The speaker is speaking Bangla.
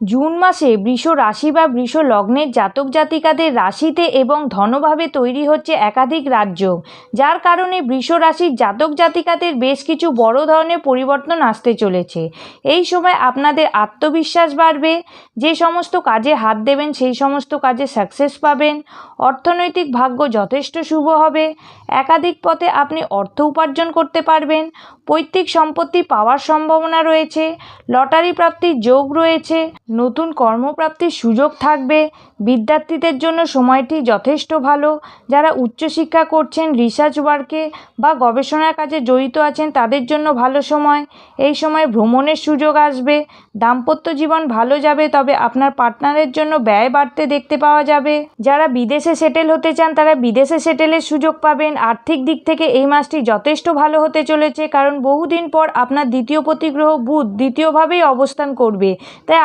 জুন মাসে বৃষ রাশি বা বৃষ লগ্নের জাতক জাতিকাদের রাশিতে এবং ধনভাবে তৈরি হচ্ছে একাধিক রাজযোগ, যার কারণে বৃষ রাশির জাতক জাতিকাদের বেশ কিছু বড় ধরনের পরিবর্তন আসতে চলেছে। এই সময় আপনাদের আত্মবিশ্বাস বাড়বে, যে সমস্ত কাজে হাত দেবেন সেই সমস্ত কাজে সাকসেস পাবেন, অর্থনৈতিক ভাগ্য যথেষ্ট শুভ হবে, একাধিক পথে আপনি অর্থ উপার্জন করতে পারবেন, পৈতৃক সম্পত্তি পাওয়ার সম্ভাবনা রয়েছে, লটারি প্রাপ্তির যোগ রয়েছে, নতুন কর্মপ্রাপ্তির সুযোগ থাকবে। বিদ্যার্থীদের জন্য সময়টি যথেষ্ট ভালো। যারা উচ্চশিক্ষা করছেন, রিসার্চ ওয়ার্কে বা গবেষণার কাজে জড়িত আছেন তাদের জন্য ভালো সময়। এই সময় ভ্রমণের সুযোগ আসবে। দাম্পত্য জীবন ভালো যাবে, তবে আপনার পার্টনারের জন্য ব্যয় বাড়তে দেখতে পাওয়া যাবে। যারা বিদেশে সেটেল হতে চান তারা বিদেশে সেটেলের সুযোগ পাবেন। আর্থিক দিক থেকে এই মাসটি যথেষ্ট ভালো হতে চলেছে, কারণ বহুদিন পর আপনার দ্বিতীয় প্রতিগ্রহ বুধ দ্বিতীয়ভাবেই অবস্থান করবে, তাই